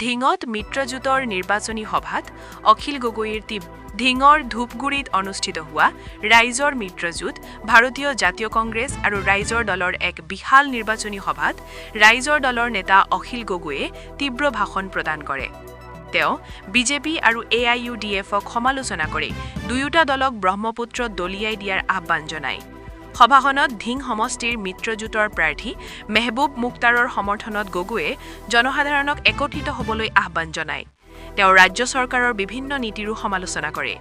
ধিঙত মিত্ৰজোঁটৰ নিৰ্বাচনী সভাত অখিল গগৈৰ ধিঙৰ ধূপগুৰিত অনুষ্ঠিত হোৱা ৰাইজৰ মিত্ৰজোঁট ভাৰতীয় জাতীয় কংগ্ৰেছ আৰু ৰাইজৰ দলৰ এক বিশাল নিৰ্বাচনী সভাত ৰাইজৰ দলৰ নেতা অখিল গগৈয়ে তীব্ৰ ভাষণ প্ৰদান কৰে। তেওঁ বিজেপি আৰু AIUDFক সমালোচনা কৰি দুয়োটা দলক ব্ৰহ্মপুত্ৰত দলিয়াই দিয়াৰ আহ্বান জনায়। সভাখনত ধিং সমষ্টিৰ মিত্ৰজোঁটৰ প্ৰাৰ্থী মেহবুব মুক্তাৰৰ সমৰ্থনত গগৈয়ে জনসাধাৰণক একত্ৰিত হ'বলৈ আহ্বান জনায়। তেওঁ ৰাজ্য চৰকাৰৰ বিভিন্ন নীতিৰো সমালোচনা কৰে।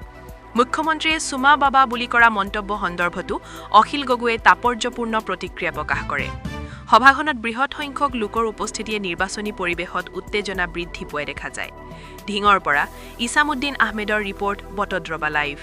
মুখ্যমন্ত্ৰীয়ে চুমা বাবা বুলি কৰা মন্তব্য সন্দৰ্ভতো অখিল গগৈয়ে তাৎপৰ্যপূৰ্ণ প্ৰতিক্ৰিয়া প্ৰকাশ কৰে। সভাখনত বৃহৎ সংখ্যক লোকৰ উপস্থিতিয়ে নিৰ্বাচনী পৰিৱেশত উত্তেজনা বৃদ্ধি পোৱা দেখা যায়। ধিঙৰ পৰা ইছামুদ্দিন আহমেদৰ ৰিপৰ্ট বটদ্ৰৱা লাইভ।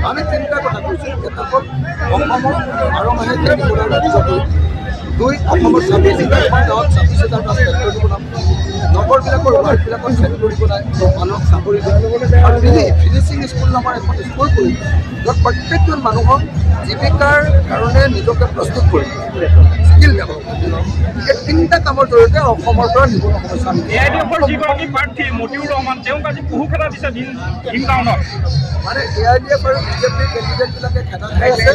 আমি তিনিটা কথা কৈছোঁ। এটা হ'ল অসমৰ 12 মাহে ৰাজ্যটো, 2 অসমৰ 26,000 গাঁৱত 26,000 ফেক্টৰী বনাম, নগৰবিলাকৰ ৱাৰ্ডবিলাকত ফেক্টৰী বনাই মানুহক চাকৰি দিম আৰু ফিনিচিং স্কুল নামৰ এখন স্কুল কৰিম, য'ত প্ৰত্যেকজন মানুহক জীৱিকাৰ কাৰণে নিজকে প্ৰস্তুত কৰিম, স্কিল ডেভেলপ। এই তিনিটা কামৰ জৰিয়তে অসমৰ পৰা নিবনুৱা সমস্যা AIDFৰ যিগৰাকী প্ৰাৰ্থী মতিউৰ ৰহমান তেওঁক আজি বহুকেইটা দিছে ধিং টাউনত। মানে AIDF আৰু বিজেপিৰ কেণ্ডিডেটবিলাকে খেদা খাই আছে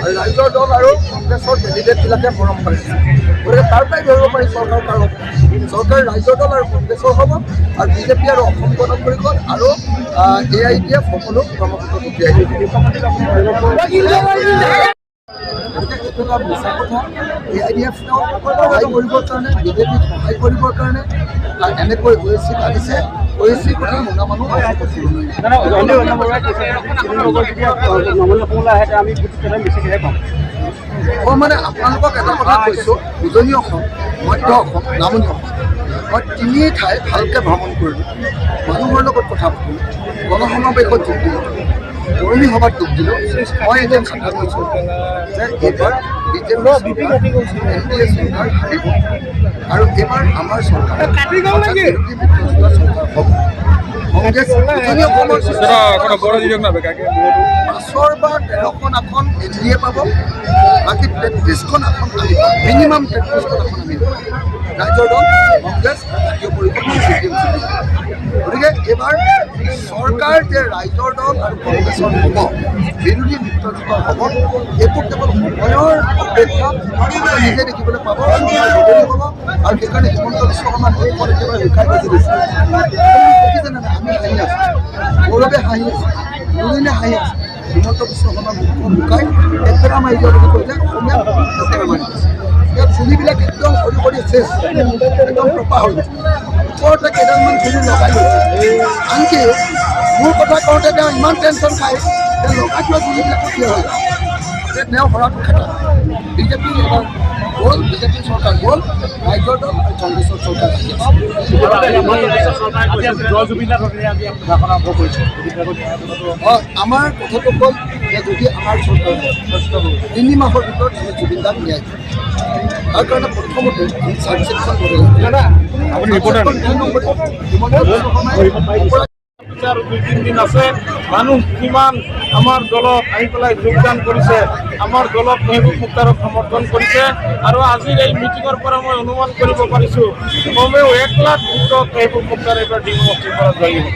আৰু ৰাইজৰ দল আৰু কংগ্ৰেছৰ কেণ্ডিডেটবিলাকে মৰম পাইছে। গতিকে তাৰ পৰাই ধৰিব পাৰি চৰকাৰ কাৰ হ'ব। চৰকাৰ ৰাইজৰ দল আৰু কংগ্ৰেছৰ হ'ব আৰু বিজেপি আৰু অসম গণ পৰিষদ আৰু AIDF সকলো ব্ৰহ্মপুত্ৰত উঠিয়াই দিব। গতিকে এইটো এটা মিছা কথা। AIDF সহায় কৰিবৰ কাৰণে, বিজেপিক সহায় কৰিবৰ কাৰণে এনেকৈ OSC আনিছে। OSC কথা শুনা মানুহ মানে আপোনালোকক এটা কথা কৈছোঁ, উজনি অসম, মধ্য অসম, নামনি অসম, মই 3 ঠাই ভালকৈ ভ্ৰমণ কৰিলোঁ, মানুহৰ লগত কথা পাতিলোঁ, গণসমাৱেশত যোগ দিলোঁ, কৰ্মী সভাত যোগ দিলোঁ। মই এতিয়া কথা কৈছোঁ যে এইবাৰ বিজেপি NDA চৰকাৰ হাৰিব আৰু এইবাৰ আমাৰ চৰকাৰ বিৰোধী মিত্ৰজোঁটৰ চৰকাৰ হ'ব। কংগ্ৰেছ উজনি অসমৰ 5 বা 13খন আসন NDA পাব, বাকী 33খন আসন আমি পাম, মিনিমাম 33খন আসন আমি পাম। ৰাজ্যৰ দল, কংগ্ৰেছ, জাতীয় পৰিষদ, গতিকে এইবাৰ চৰকাৰ যে ৰাইজৰ দল আৰু কংগ্ৰেছৰ হ'ব, বিৰোধী মিত্ৰজোঁটৰ হ'ব, এইটো কেৱল সময়ৰ অপেক্ষা। নিজে দেখিবলৈ পাব বদলি হ'ব আৰু সেইকাৰণে হিমন্ত বিশ্ব শৰ্মাক এইখন একেবাৰে লুকাই বাজি দিছে। দেখিছেনে নাই? আমি হাঁহি আছোঁ, গৌৰৱে হাঁহি আছে, নলিনে হাঁহি আছে। হিমন্ত বিশ্ব শৰ্মাৰ মুখখন লুকাই একেৰা মাৰি দিয়া বুলি কৈ যে অসমীয়াত একেৰা মাৰি দিছে। ইয়াত চুলিবিলাক একদম সৰু কৰি চেচ, একদম টপা হৈ গৈছে, ওপৰতে কেইডালমান চুলি লগাই লৈছে। আনকি মোৰ কথা কওঁতে তেওঁ ইমান টেনশ্যন খায়, তেওঁ লগাই থোৱা চুলিবিলাক থিয় হৈ যায়। তেওঁ হৰাটো খেলা বিজেপি এবাৰ গ'ল, বিজেপি চৰকাৰ গ'ল, ৰাইজৰ দল আৰু কংগ্ৰেছৰ চৰকাৰ আহি আছে। আমাৰ কথাটো হ'ল যে যদি আমাৰ চৰকাৰ 3 মাহৰ ভিতৰত আমি জুবিন দাক ন্যায় দিম। তাৰ কাৰণে প্ৰথমতে আমি চাৰ্টিফিকেটখন কৰিব লাগিব। আৰু 2-3 দিন আছে মানুহ কিমান আমাৰ দলক আহি পেলাই যোগদান কৰিছে, আমাৰ দলক মেহবুব মুখতাৰক সমৰ্থন কৰিছে আৰু আজিৰ এই মিটিঙৰ পৰা মই অনুমান কৰিব পাৰিছোঁ কমেও 1 লাখ ভোটত মেহবুব মুখতাৰ এইবাৰ ডিঙমস্তিৰ পৰা জয়ী হ'ব।